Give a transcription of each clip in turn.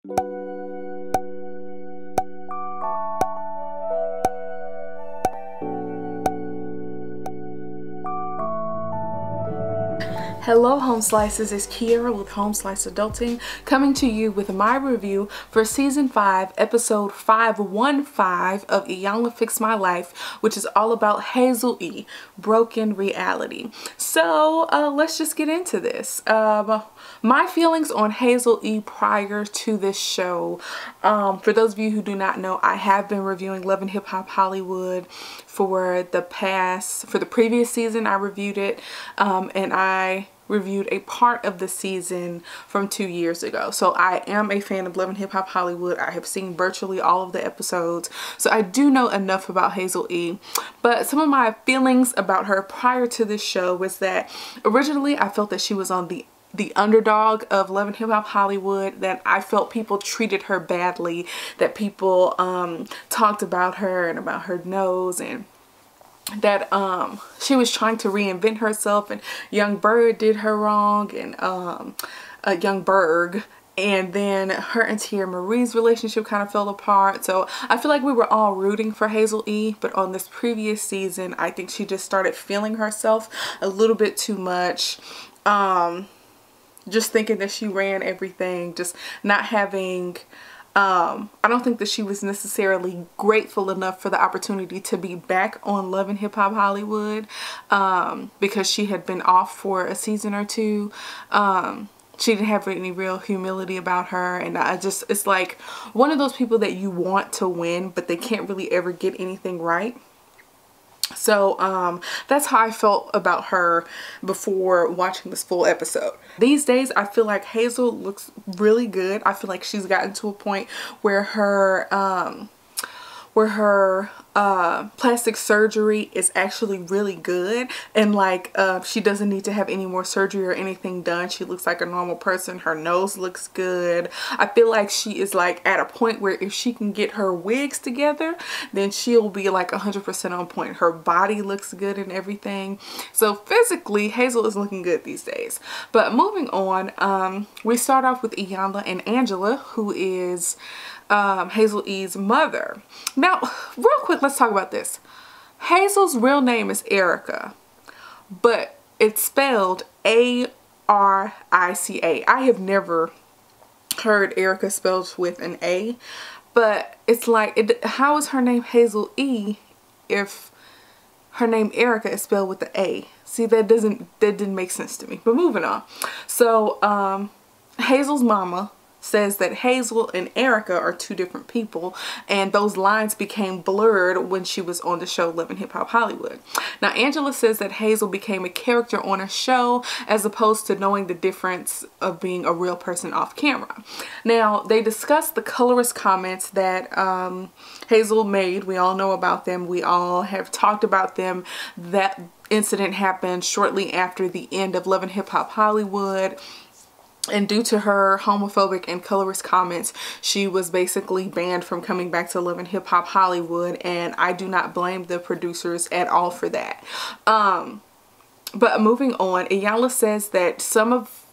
Hello Home Slices, it's Kiera with Home Slice Adulting coming to you with my review for Season 5, Episode 515 of Iyanla Fix My Life, which is all about Hazel-E, Broken Reality. So let's just get into this. My feelings on Hazel-E prior to this show. For those of you who do not know, I have been reviewing Love and Hip Hop Hollywood for the previous season. I reviewed it and I reviewed a part of the season from 2 years ago. So I am a fan of Love and Hip Hop Hollywood. I have seen virtually all of the episodes, so I do know enough about Hazel-E. But some of my feelings about her prior to this show was that originally I felt that she was on the underdog of Love and Hip Hop Hollywood, that I felt people treated her badly, that people talked about her and about her nose, and that she was trying to reinvent herself, and Young Bird did her wrong, and Young Berg, and then her and Tia Marie's relationship kind of fell apart. So I feel like we were all rooting for Hazel-E, but on this previous season I think she just started feeling herself a little bit too much, just thinking that she ran everything, just not having I don't think that she was necessarily grateful enough for the opportunity to be back on Love and Hip Hop Hollywood, because she had been off for a season or two. She didn't have any real humility about her, and it's like one of those people that you want to win but they can't really ever get anything right. So that's how I felt about her before watching this full episode. These days I feel like Hazel looks really good. I feel like she's gotten to a point where her plastic surgery is actually really good, and like she doesn't need to have any more surgery or anything done. She looks like a normal person. Her nose looks good. I feel like she is like at a point where if she can get her wigs together, then she'll be like 100% on point. Her body looks good and everything. So physically Hazel is looking good these days. But moving on, we start off with Iyanla and Angela, who is Hazel-E's mother. Now, real quick, let's talk about this. Hazel's real name is Ericka, but it's spelled A-R-I-C-A. I have never heard Ericka spelled with an A, but it's like, how is her name Hazel-E if her name Ericka is spelled with the A? See, that didn't make sense to me. But moving on. So, Hazel's mama says that Hazel and Ericka are two different people, and those lines became blurred when she was on the show Love and Hip Hop Hollywood. Now Angela says that Hazel became a character on a show as opposed to knowing the difference of being a real person off camera. Now they discussed the colorist comments that Hazel made. We all know about them. We all have talked about them. That incident happened shortly after the end of Love and Hip Hop Hollywood. And due to her homophobic and colorist comments, she was basically banned from coming back to Love and Hip Hop Hollywood, and I do not blame the producers at all for that. But moving on, Iyanla says that some of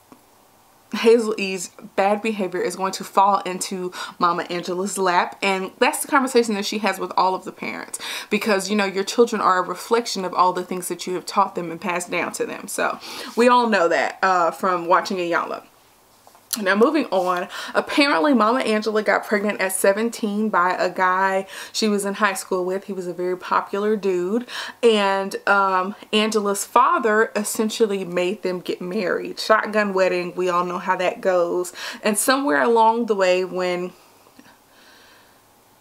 Hazel-E's bad behavior is going to fall into Mama Angela's lap, and that's the conversation that she has with all of the parents, because you know your children are a reflection of all the things that you have taught them and passed down to them. So we all know that from watching Iyanla. Now moving on, apparently Mama Angela got pregnant at 17 by a guy she was in high school with. He was a very popular dude, and Angela's father essentially made them get married. Shotgun wedding, we all know how that goes. And somewhere along the way,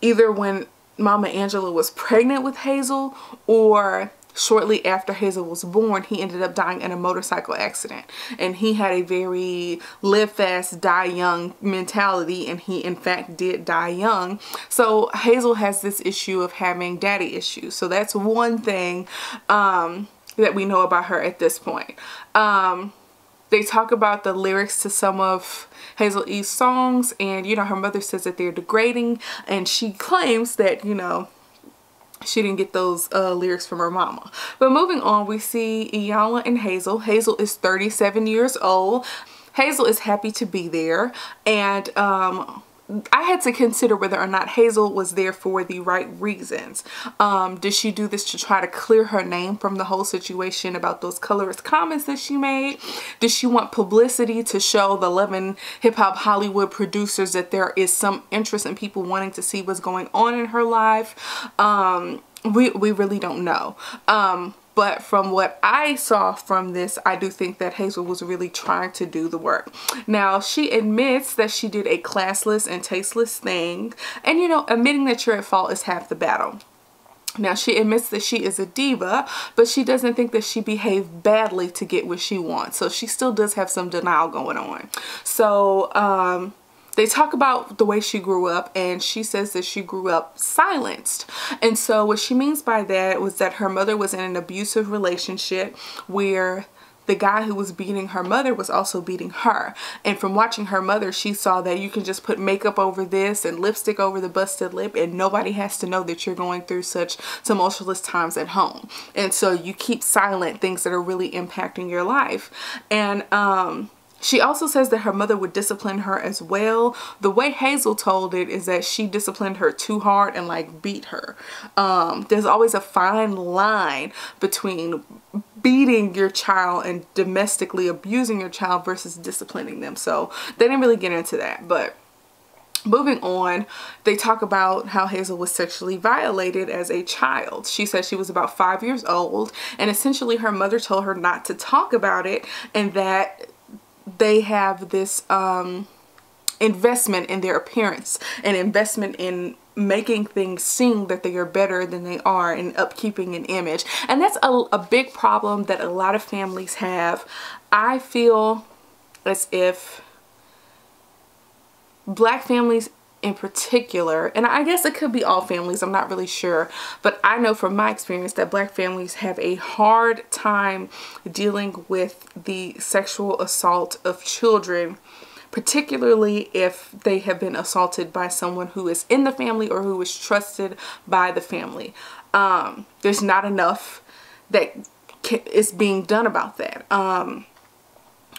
either when Mama Angela was pregnant with Hazel or shortly after Hazel was born, he ended up dying in a motorcycle accident. And he had a very live fast, die young mentality, and he in fact did die young. So Hazel has this issue of having daddy issues. So that's one thing that we know about her at this point. They talk about the lyrics to some of Hazel-E's songs, and you know, her mother says that they're degrading, and she claims that, you know, she didn't get those lyrics from her mama. But moving on, we see Iyanla and Hazel. Hazel is 37 years old. Hazel is happy to be there, and I had to consider whether or not Hazel was there for the right reasons. Did she do this to try to clear her name from the whole situation about those colorist comments that she made? Did she want publicity to show the 11 hip-hop Hollywood producers that there is some interest in people wanting to see what's going on in her life? We really don't know. But from what I saw from this, I do think that Hazel was really trying to do the work. Now, she admits that she did a classless and tasteless thing. And, you know, admitting that you're at fault is half the battle. Now, she admits that she is a diva, but she doesn't think that she behaved badly to get what she wants. So she still does have some denial going on. So, they talk about the way she grew up, and she says that she grew up silenced. And so what she means by that was that her mother was in an abusive relationship where the guy who was beating her mother was also beating her. And from watching her mother, she saw that you can just put makeup over this and lipstick over the busted lip, and nobody has to know that you're going through such tumultuous times at home. And so you keep silent things that are really impacting your life. And she also says that her mother would discipline her as well. The way Hazel told it is that she disciplined her too hard and like beat her. There's always a fine line between beating your child and domestically abusing your child versus disciplining them. So they didn't really get into that. But moving on, they talk about how Hazel was sexually violated as a child. She said she was about 5 years old, and essentially her mother told her not to talk about it, and that they have this investment in their appearance, an investment in making things seem that they are better than they are, and upkeeping an image. And that's a big problem that a lot of families have. I feel as if Black families in particular, and I guess it could be all families, I'm not really sure, but I know from my experience that Black families have a hard time dealing with the sexual assault of children, particularly if they have been assaulted by someone who is in the family or who is trusted by the family. There's not enough that is being done about that.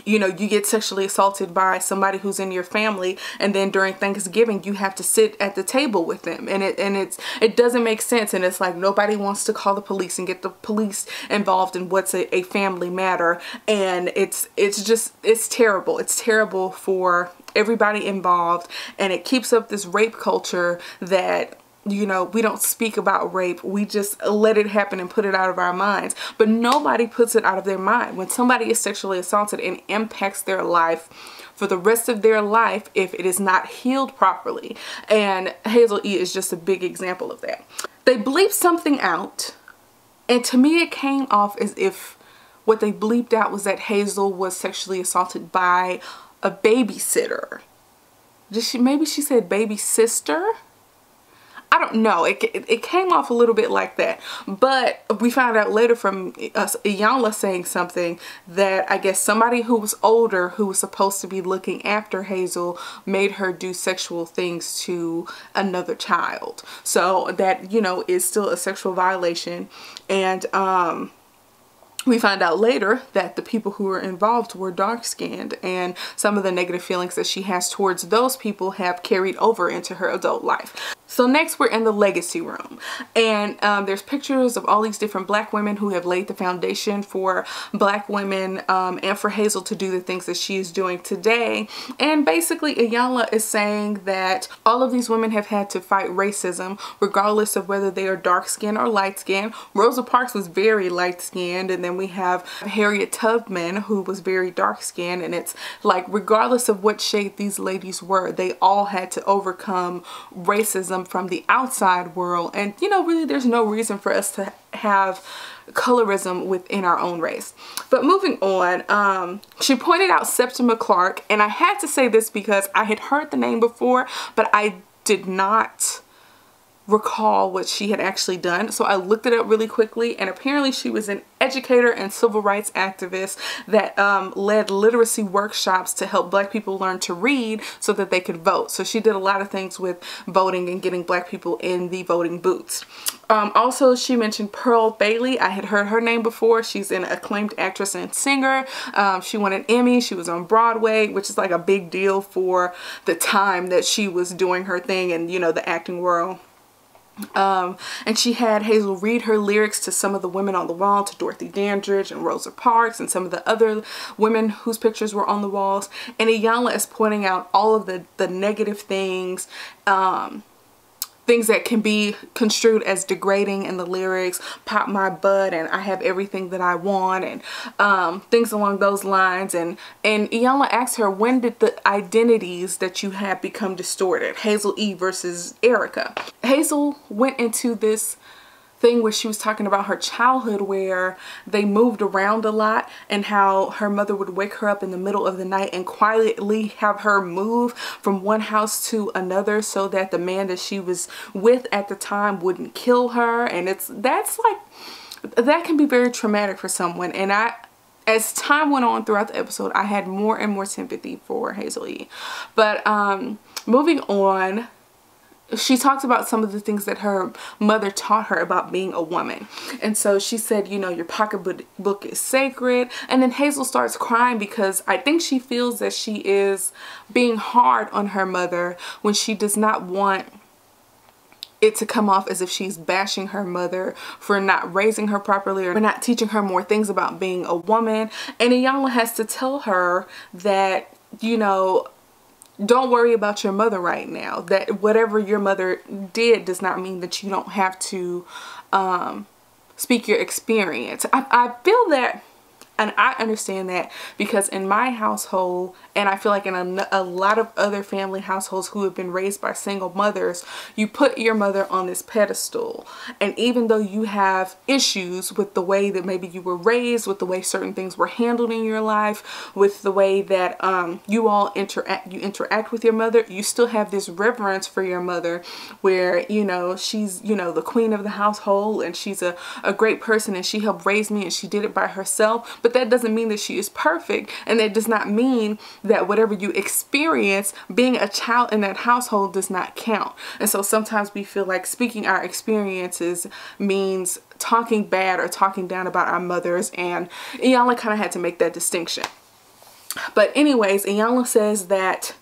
You know, you get sexually assaulted by somebody who's in your family, and then during Thanksgiving you have to sit at the table with them, and it doesn't make sense. And it's like nobody wants to call the police and get the police involved in what's a family matter, and it's terrible. It's terrible for everybody involved, and it keeps up this rape culture that, you know, we don't speak about rape. We just let it happen and put it out of our minds. But nobody puts it out of their mind. When somebody is sexually assaulted, and impacts their life for the rest of their life if it is not healed properly. And Hazel-E is just a big example of that. They bleeped something out, and to me it came off as if what they bleeped out was that Hazel was sexually assaulted by a babysitter. Maybe she said baby sister? I don't know. It came off a little bit like that. But we found out later from Iyanla saying something that I guess somebody who was older, who was supposed to be looking after Hazel, made her do sexual things to another child. So that, you know, is still a sexual violation. And we find out later that the people who were involved were dark-skinned, and some of the negative feelings that she has towards those people have carried over into her adult life. So next we're in the legacy room, and there's pictures of all these different Black women who have laid the foundation for Black women and for Hazel to do the things that she is doing today. And basically Iyanla is saying that all of these women have had to fight racism regardless of whether they are dark-skinned or light-skinned. Rosa Parks was very light-skinned, and then we have Harriet Tubman, who was very dark-skinned, and it's like regardless of what shade these ladies were, they all had to overcome racism from the outside world. And you know, really there's no reason for us to have colorism within our own race. But moving on, she pointed out Septima Clark, and I had to say this because I had heard the name before, but I did not recall what she had actually done. So I looked it up really quickly, and apparently she was an educator and civil rights activist that led literacy workshops to help Black people learn to read so that they could vote. So she did a lot of things with voting and getting Black people in the voting booths. Also, she mentioned Pearl Bailey. I had heard her name before. She's an acclaimed actress and singer. She won an Emmy. She was on Broadway, which is like a big deal for the time that she was doing her thing in, you know, the acting world. And she had Hazel read her lyrics to some of the women on the wall, to Dorothy Dandridge and Rosa Parks and some of the other women whose pictures were on the walls. And Iyanla is pointing out all of the negative things, things that can be construed as degrading in the lyrics, pop my butt and I have everything that I want, and things along those lines. And Iyanla asks her, when did the identities that you have become distorted? Hazel-E versus Ericka. Hazel went into this thing where she was talking about her childhood, where they moved around a lot, and how her mother would wake her up in the middle of the night and quietly have her move from one house to another so that the man that she was with at the time wouldn't kill her. And that's like, that can be very traumatic for someone. And as time went on throughout the episode, I had more and more sympathy for Hazel-E. But moving on, she talked about some of the things that her mother taught her about being a woman. And so she said, you know, your pocketbook is sacred. And then Hazel starts crying because I think she feels that she is being hard on her mother when she does not want it to come off as if she's bashing her mother for not raising her properly or not teaching her more things about being a woman. And Iyanla has to tell her that, you know, don't worry about your mother right now. That whatever your mother did does not mean that you don't have to speak your experience. I feel that, and I understand that, because in my household, and I feel like in a lot of other family households who have been raised by single mothers, you put your mother on this pedestal. And even though you have issues with the way that maybe you were raised, with the way certain things were handled in your life, with the way that you all interact with your mother, you still have this reverence for your mother where, you know, she's, you know, the queen of the household, and she's a great person, and she helped raise me, and she did it by herself. But that doesn't mean that she is perfect, and that does not mean that whatever you experience being a child in that household does not count. And so sometimes we feel like speaking our experiences means talking bad or talking down about our mothers, and Iyanla kind of had to make that distinction. But anyways, Iyanla says that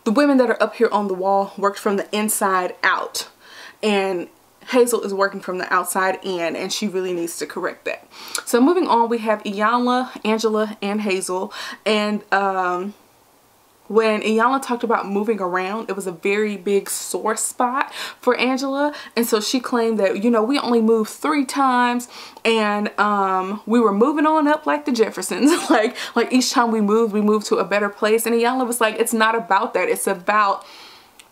the women that are up here on the wall worked from the inside out, and Hazel is working from the outside in, and she really needs to correct that. So moving on, we have Iyanla, Angela, and Hazel. And when Iyanla talked about moving around, it was a very big sore spot for Angela. And so she claimed that, you know, we only moved 3 times, and we were moving on up like the Jeffersons. like each time we moved to a better place. And Iyanla was like, it's not about that. It's about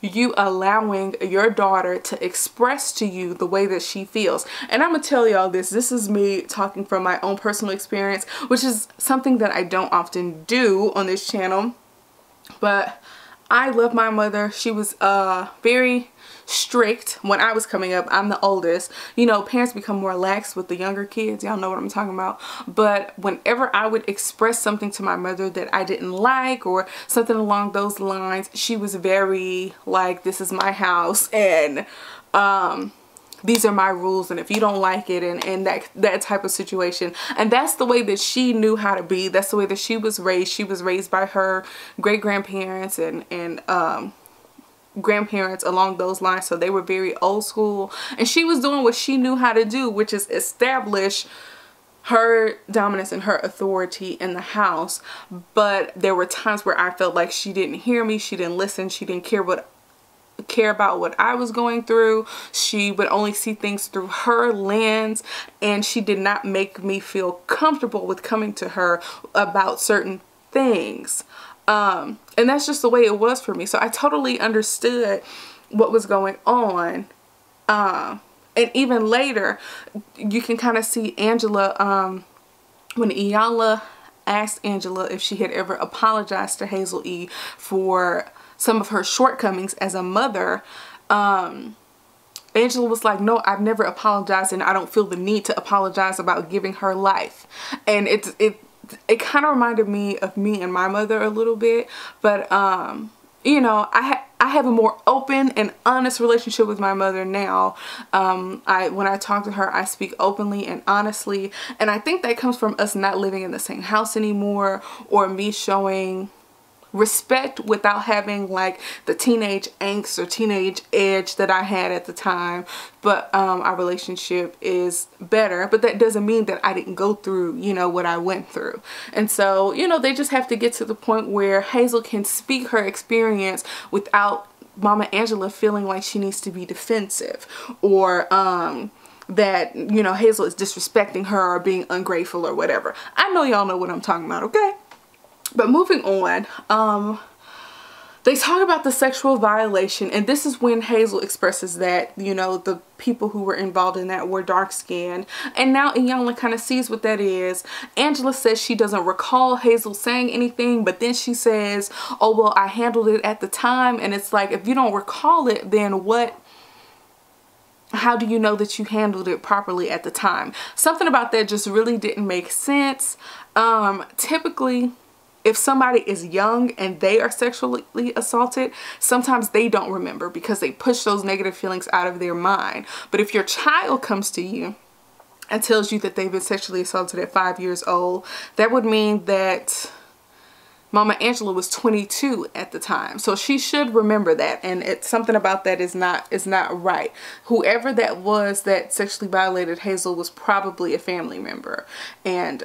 you allowing your daughter to express to you the way that she feels. And I'm gonna tell y'all this is me talking from my own personal experience, which is something that I don't often do on this channel. But I love my mother. She was very strict when I was coming up. I'm the oldest. You know, parents become more lax with the younger kids. Y'all know what I'm talking about. But whenever I would express something to my mother that I didn't like, or something along those lines, she was very like, this is my house, and these are my rules, and if you don't like it, and that type of situation. And that's the way that she knew how to be. That's the way that she was raised. She was raised by her great-grandparents and grandparents along those lines, so they were very old school, and she was doing what she knew how to do, which is establish her dominance and her authority in the house. But there were times where I felt like she didn't hear me, she didn't listen, she didn't care about what I was going through. She would only see things through her lens, and she did not make me feel comfortable with coming to her about certain things. And that's just the way it was for me. So I totally understood what was going on. And even later, you can kind of see Angela, when Iyanla asked Angela if she had ever apologized to Hazel-E for some of her shortcomings as a mother, Angela was like, no, I've never apologized and I don't feel the need to apologize about giving her life. And it kind of reminded me of me and my mother a little bit. But, you know, I have a more open and honest relationship with my mother now. When I talk to her, I speak openly and honestly. And I think that comes from us not living in the same house anymore, or me showing respect without having like the teenage angst or teenage edge that I had at the time. But our relationship is better, but that doesn't mean that I didn't go through, you know, what I went through. And so, you know, they just have to get to the point where Hazel can speak her experience without Mama Angela feeling like she needs to be defensive, or that, you know, Hazel is disrespecting her or being ungrateful or whatever. I know y'all know what I'm talking about, okay? But moving on, they talk about the sexual violation, and this is when Hazel expresses that, you know, the people who were involved in that were dark-skinned. And now Iyanla kind of sees what that is. Angela says she doesn't recall Hazel saying anything, but then she says, oh, well, I handled it at the time. And it's like, if you don't recall it, then how do you know that you handled it properly at the time? Something about that just really didn't make sense. Typically, if somebody is young and they are sexually assaulted, sometimes they don't remember because they push those negative feelings out of their mind. But if your child comes to you and tells you that they've been sexually assaulted at 5 years old, that would mean that Mama Angela was 22 at the time. So she should remember that. And it's something about that is not right. Whoever that was that sexually violated Hazel was probably a family member. And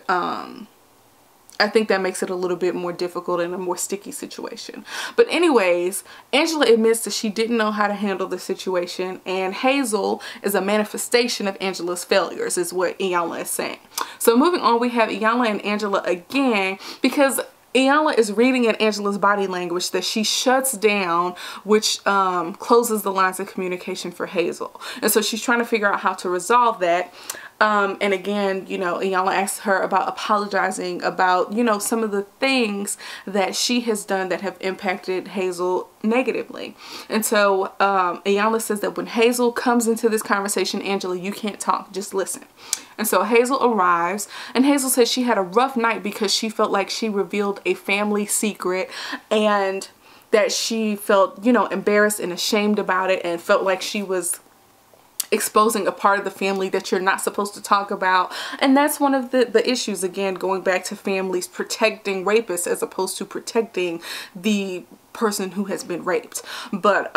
I think that makes it a little bit more difficult and a more sticky situation. But anyways, Angela admits that she didn't know how to handle the situation, and Hazel is a manifestation of Angela's failures, is what Iyanla is saying. So moving on, we have Iyanla and Angela again, because Iyanla is reading in Angela's body language that she shuts down, which closes the lines of communication for Hazel. And so she's trying to figure out how to resolve that. And again, you know, Iyanla asks her about apologizing about, you know, some of the things that she has done that have impacted Hazel negatively. And so Iyanla says that when Hazel comes into this conversation, Angela, you can't talk, just listen. And so Hazel arrives, and Hazel says she had a rough night because she felt like she revealed a family secret, and that she felt, you know, embarrassed and ashamed about it, and felt like she was exposing a part of the family that you're not supposed to talk about. And that's one of the issues, again, going back to families protecting rapists as opposed to protecting the person who has been raped. But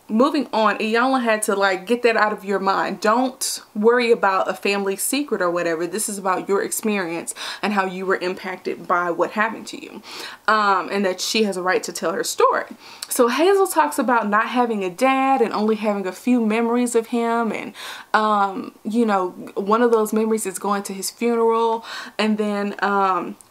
moving on, Iyanla had to like get that out of your mind. Don't worry about a family secret or whatever. This is about your experience and how you were impacted by what happened to you, and that she has a right to tell her story. So Hazel talks about not having a dad and only having a few memories of him, and you know, one of those memories is going to his funeral. And then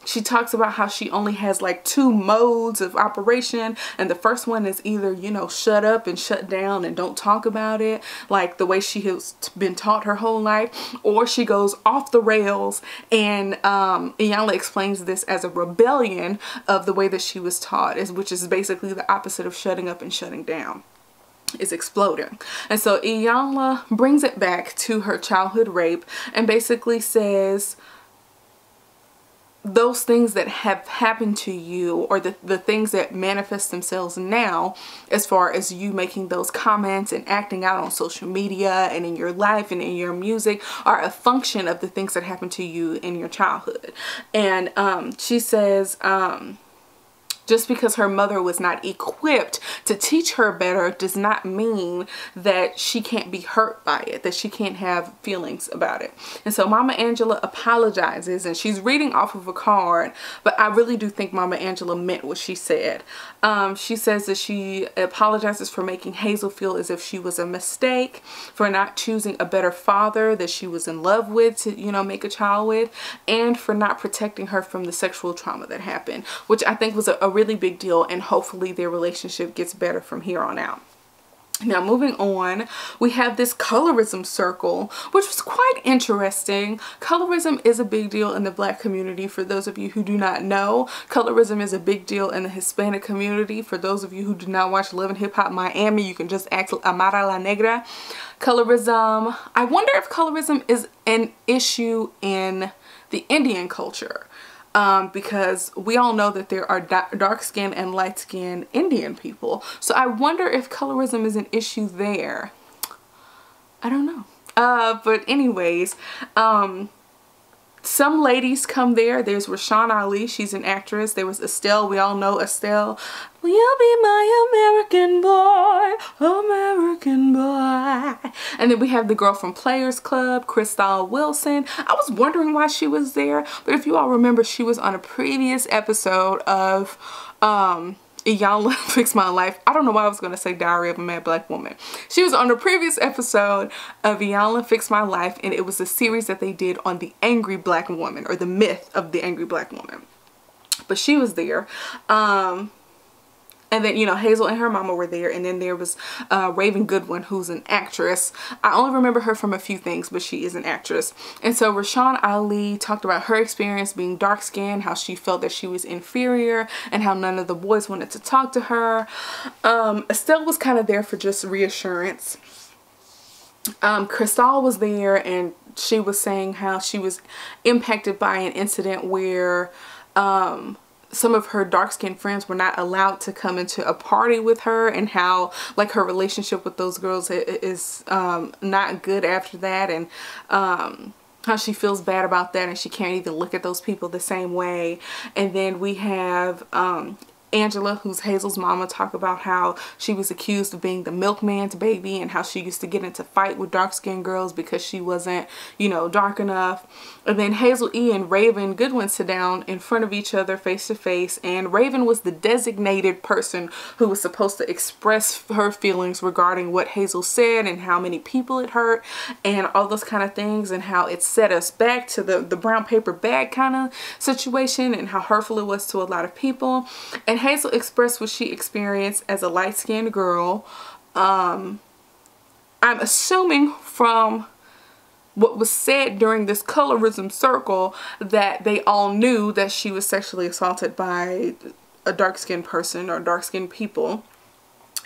she talks about how she only has like 2 modes of operation, and the first one is either, you know, shut up and shut down and don't talk about it, like the way she has been taught her whole life, or she goes off the rails. And Iyanla explains this as a rebellion of the way that she was taught, which is basically the opposite of shutting up and shutting down. Is exploding. And so Iyanla brings it back to her childhood rape and basically says those things that have happened to you, or the things that manifest themselves now, as far as you making those comments and acting out on social media and in your life and in your music, are a function of the things that happened to you in your childhood. And she says just because her mother was not equipped to teach her better does not mean that she can't be hurt by it, that she can't have feelings about it. And so Mama Angela apologizes, and she's reading off of a card, but I really do think Mama Angela meant what she said. She says that she apologizes for making Hazel feel as if she was a mistake, for not choosing a better father that she was in love with to, you know, make a child with, and for not protecting her from the sexual trauma that happened, which I think was a really big deal, and hopefully their relationship gets better from here on out. Now moving on, we have this colorism circle, which was quite interesting. Colorism is a big deal in the Black community. For those of you who do not know, colorism is a big deal in the Hispanic community. For those of you who do not watch Love and Hip Hop Miami, you can just ask Amara La Negra. Colorism, I wonder if colorism is an issue in the Indian culture. Because we all know that there are dark-skinned and light-skinned Indian people. So I wonder if colorism is an issue there. I don't know. But anyways, some ladies come there. There's Rashawn Ali. She's an actress. There was Estelle. We all know Estelle. Will you be my American boy? American boy. And then we have the girl from Players Club, Cristal Wilson. I was wondering why she was there. But if you all remember, she was on a previous episode of Iyanla Fix My Life. I don't know why I was going to say Diary of a Mad Black Woman. She was on a previous episode of Iyanla Fix My Life, and it was a series that they did on the angry black woman, or the myth of the angry black woman. But she was there. And then, you know, Hazel and her mama were there. And then there was Raven Goodwin, who's an actress. I only remember her from a few things, but she is an actress. And so Rashawn Ali talked about her experience being dark-skinned, how she felt that she was inferior, and how none of the boys wanted to talk to her. Estelle was kind of there for just reassurance. Cristal was there, and she was saying how she was impacted by an incident where some of her dark-skinned friends were not allowed to come into a party with her, and how like her relationship with those girls is not good after that, and how she feels bad about that, and she can't even look at those people the same way. And then we have Angela, who's Hazel's mama, talk about how she was accused of being the milkman's baby, and how she used to get into fight with dark-skinned girls because she wasn't, you know, dark enough. And then Hazel-E and Raven Goodwin sit down in front of each other face to face, and Raven was the designated person who was supposed to express her feelings regarding what Hazel said and how many people it hurt and all those kind of things, and how it set us back to the brown paper bag kind of situation, and how hurtful it was to a lot of people. And Hazel expressed what she experienced as a light-skinned girl. I'm assuming from what was said during this colorism circle that they all knew that she was sexually assaulted by a dark-skinned person or dark-skinned people.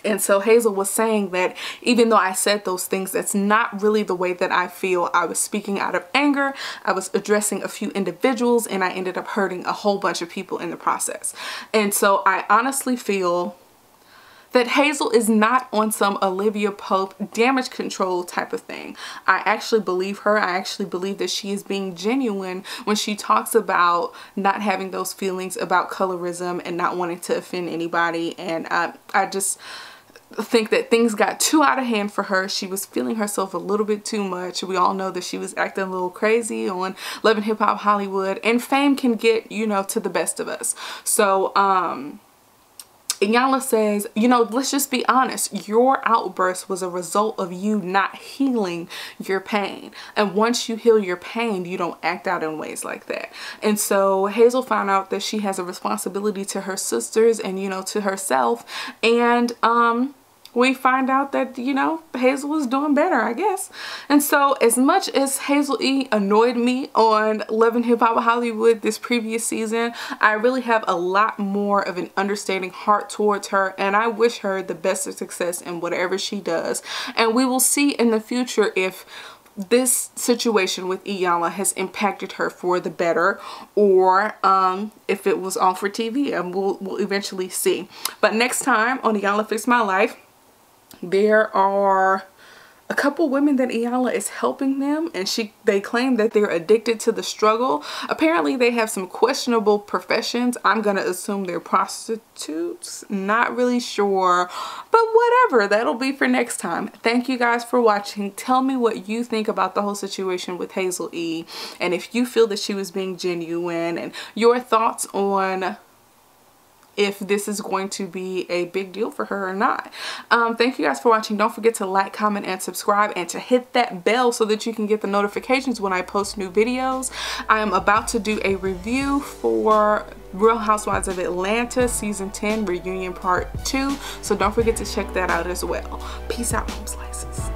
And so Hazel was saying that even though I said those things, that's not really the way that I feel. I was speaking out of anger. I was addressing a few individuals, and I ended up hurting a whole bunch of people in the process. And so I honestly feel that Hazel is not on some Olivia Pope damage control type of thing. I actually believe her. I actually believe that she is being genuine when she talks about not having those feelings about colorism and not wanting to offend anybody. And I just think that things got too out of hand for her. She was feeling herself a little bit too much. We all know that she was acting a little crazy on Love and Hip Hop Hollywood, and fame can get, you know, to the best of us. So Iyanla says, you know, let's just be honest. Your outburst was a result of you not healing your pain. And once you heal your pain, you don't act out in ways like that. And so Hazel found out that she has a responsibility to her sisters and, you know, to herself. And we find out that, you know, Hazel is doing better, I guess. And so as much as Hazel-E annoyed me on Love and Hip Hop Hollywood this previous season, I really have a lot more of an understanding heart towards her, and I wish her the best of success in whatever she does. And we will see in the future if this situation with Iyanla has impacted her for the better, or if it was all for TV, and we'll eventually see. But next time on Iyanla Fix My Life, there are a couple women that Iyanla is helping them, and they claim that they're addicted to the struggle. Apparently they have some questionable professions. I'm gonna assume they're prostitutes, not really sure, but whatever, that'll be for next time. Thank you guys for watching. Tell me what you think about the whole situation with Hazel-E, and if you feel that she was being genuine, and your thoughts on if this is going to be a big deal for her or not. Thank you guys for watching. Don't forget to like, comment, and subscribe, and to hit that bell so that you can get the notifications when I post new videos. I am about to do a review for Real Housewives of Atlanta Season 10 Reunion Part 2, so don't forget to check that out as well. Peace out, home slices.